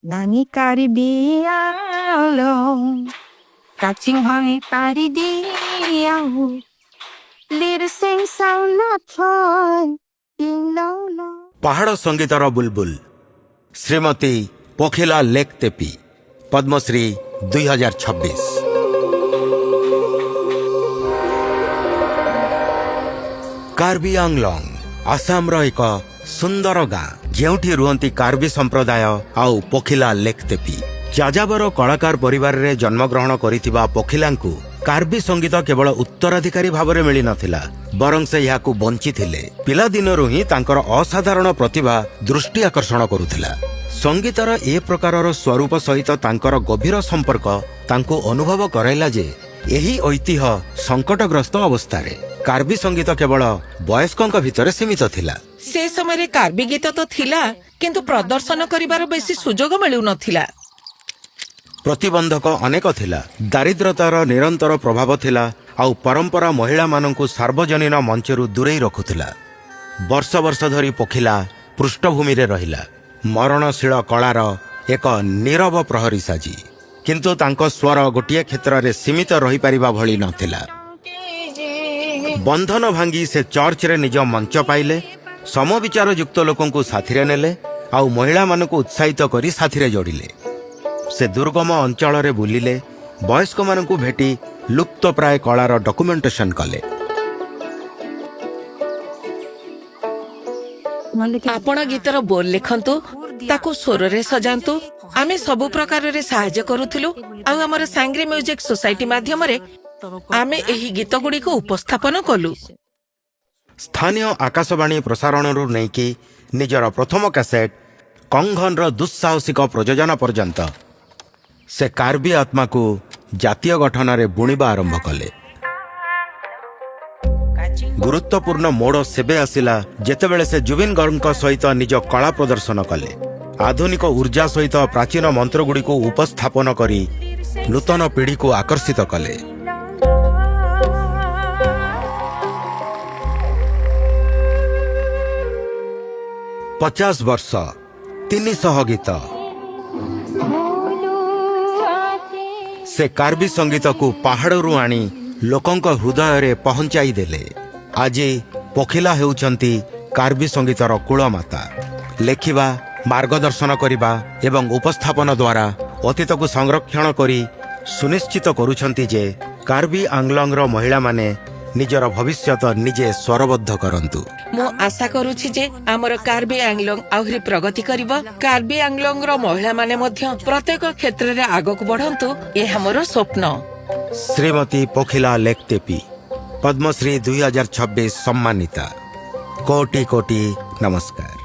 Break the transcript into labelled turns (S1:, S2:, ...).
S1: 何かリビアロCatching honey party dia Little sing sound not fun
S2: ପାହାଡ଼ ସଙ୍ଗୀତର Bulbul Shrimati ପଖିଲା lake ତେପି Padmashri 2026। Karbi ଆଂଲଂ ଆସାମର ଏକ ସୁନ୍ଦର ଗାଁ ଯେଉଁଠି ରୁହନ୍ତି କାର୍ବି ସମ୍ପ୍ରଦାୟ ଆଉ ପଖିଲା ଲେକ୍ ତେପି। ଯାଯାବର କଳାକାର ପରିବାରରେ ଜନ୍ମଗ୍ରହଣ କରିଥିବା ପଖିଲାଙ୍କୁ କାର୍ବି ସଙ୍ଗୀତ କେବଳ ଉତ୍ତରାଧିକାରୀ ଭାବରେ ମିଳିନଥିଲା, ବରଂ ସେ ଏହାକୁ ବଞ୍ଚିଥିଲେ। ପିଲାଦିନରୁ ହିଁ ତାଙ୍କର ଅସାଧାରଣ ପ୍ରତିଭା ଦୃଷ୍ଟି ଆକର୍ଷଣ କରୁଥିଲା। ସଙ୍ଗୀତର ଏ ପ୍ରକାରର ସ୍ୱରୂପ ସହିତ ତାଙ୍କର ଗଭୀର ସମ୍ପର୍କ ତାଙ୍କୁ ଅନୁଭବ କରାଇଲା ଯେ ଏହି ଐତିହ୍ୟ ସଙ୍କଟଗ୍ରସ୍ତ ଅବସ୍ଥାରେ କାର୍ବି ସଙ୍ଗୀତ କେବଳ ବୟସ୍କଙ୍କ ଭିତରେ ସୀମିତ ଥିଲା।
S3: ସେ ସମୟରେ କାର୍ବି ଗୀତ ତ ଥିଲା, କିନ୍ତୁ ପ୍ରଦର୍ଶନ କରିବାର ବେଶୀ ସୁଯୋଗ ମିଳୁନଥିଲା।
S2: ପ୍ରତିବନ୍ଧକ ଅନେକ ଥିଲା। ଦାରିଦ୍ରତାର ନିରନ୍ତର ପ୍ରଭାବ ଥିଲା ଆଉ ପରମ୍ପରା ମହିଳାମାନଙ୍କୁ ସାର୍ବଜନୀନ ମଞ୍ଚରୁ ଦୂରେଇ ରଖୁଥିଲା। ବର୍ଷ ବର୍ଷ ଧରି ପଖିଲା ପୃଷ୍ଠଭୂମିରେ ରହିଲା, ମରଣଶୀଳ କଳାର ଏକ ନୀରବ ପ୍ରହରୀ ସାଜି। କିନ୍ତୁ ତାଙ୍କ ସ୍ୱର ଗୋଟିଏ କ୍ଷେତ୍ରରେ ସୀମିତ ରହିପାରିବା ଭଳି ନଥିଲା। ବନ୍ଧନ ଭାଙ୍ଗି ସେ ଚର୍ଚ୍ଚରେ ନିଜ ମଞ୍ଚ ପାଇଲେ, ସମବିଚାର ଯୁକ୍ତ ଲୋକଙ୍କୁ ସାଥିରେ ନେଲେ ଆଉ ମହିଳାମାନଙ୍କୁ ଉତ୍ସାହିତ କରି ସାଥିରେ ଯୋଡ଼ିଲେ। ସେ ଦୁର୍ଗମ ଅଞ୍ଚଳରେ ବୁଲିଲେ, ବୟସ୍କମାନଙ୍କୁ ଭେଟି ଲୁପ୍ତପ୍ରାୟ କଳାର ଡକୁମେଣ୍ଟେସନ କଲେ।
S3: ଆପଣ ଗୀତର ବୋଲ ଲେଖନ୍ତୁ, ତାକୁ ସ୍ୱରରେ ସଜାନ୍ତୁ। ଆମେ ସବୁ ପ୍ରକାରରେ ସାହାଯ୍ୟ କରୁଥିଲୁ ଆଉ ଆମର ସାଙ୍ଗରେ ମ୍ୟୁଜିକ ସୋସାଇଟି ମାଧ୍ୟମରେ ଆମେ ଏହି ଗୀତ ଗୁଡ଼ିକୁ ଉପସ୍ଥାପନ କଲୁ।
S2: ସ୍ଥାନୀୟ ଆକାଶବାଣୀ ପ୍ରସାରଣରୁ ନେଇକି ନିଜର ପ୍ରଥମ କ୍ୟାସେଟ୍ କଙ୍ଘନର ଦୁଃସାହସିକ ପ୍ରଯୋଜନା ପର୍ଯ୍ୟନ୍ତ ସେ କାର୍ବି ଆତ୍ମାକୁ ଜାତୀୟ ଗଠନରେ ବୁଣିବା ଆରମ୍ଭ କଲେ। ଗୁରୁତ୍ୱପୂର୍ଣ୍ଣ ମୋଡ଼ ସେବେ ଆସିଲା ଯେତେବେଳେ ସେ ଜୁବିନ ଗର୍ଗଙ୍କ ସହିତ ନିଜ କଳା ପ୍ରଦର୍ଶନ କଲେ। ଆଧୁନିକ ଉର୍ଜା ସହିତ ପ୍ରାଚୀନ ମନ୍ତ୍ରଗୁଡ଼ିକୁ ଉପସ୍ଥାପନ କରି ନୂତନ ପିଢ଼ିକୁ ଆକର୍ଷିତ କଲେ। ପଚାଶ ବର୍ଷ, 300 ଗୀତ। ସେ କାର୍ବି ସଙ୍ଗୀତକୁ ପାହାଡ଼ରୁ ଆଣି ଲୋକଙ୍କ ହୃଦୟରେ ପହଞ୍ଚାଇ ଦେଲେ। ଆଜି ପଖିଲା ହେଉଛନ୍ତି କାର୍ବି ସଙ୍ଗୀତର କୂଳମାତା। ଲେଖିବା, ମାର୍ଗଦର୍ଶନ କରିବା ଏବଂ ଉପସ୍ଥାପନ ଦ୍ୱାରା ଅତୀତକୁ ସଂରକ୍ଷଣ କରି ସୁନିଶ୍ଚିତ କରୁଛନ୍ତି ଯେ କାର୍ବି ଆଂଲଂର ମହିଳାମାନେ ନିଜର ଭବିଷ୍ୟତ ନିଜେ ସ୍ୱରବଦ୍ଧ କରନ୍ତୁ।
S3: ମୁଁ ଆଶା କରୁଛି ଯେ ଆମର କାର୍ବି ଆଂଲଂ ଆହୁରି ପ୍ରଗତି କରିବ। କାର୍ବି ଆଂଲଂର ମହିଳାମାନେ ମଧ୍ୟ ପ୍ରତ୍ୟେକ କ୍ଷେତ୍ରରେ ଆଗକୁ ବଢନ୍ତୁ, ଏହା ମୋର ସ୍ୱପ୍ନ।
S2: ଶ୍ରୀମତୀ ପଖିଲା ଲେକ୍ ତେପି, ପଦ୍ମଶ୍ରୀ 2026 ସମ୍ମାନିତା। କୋଟି କୋଟି ନମସ୍କାର।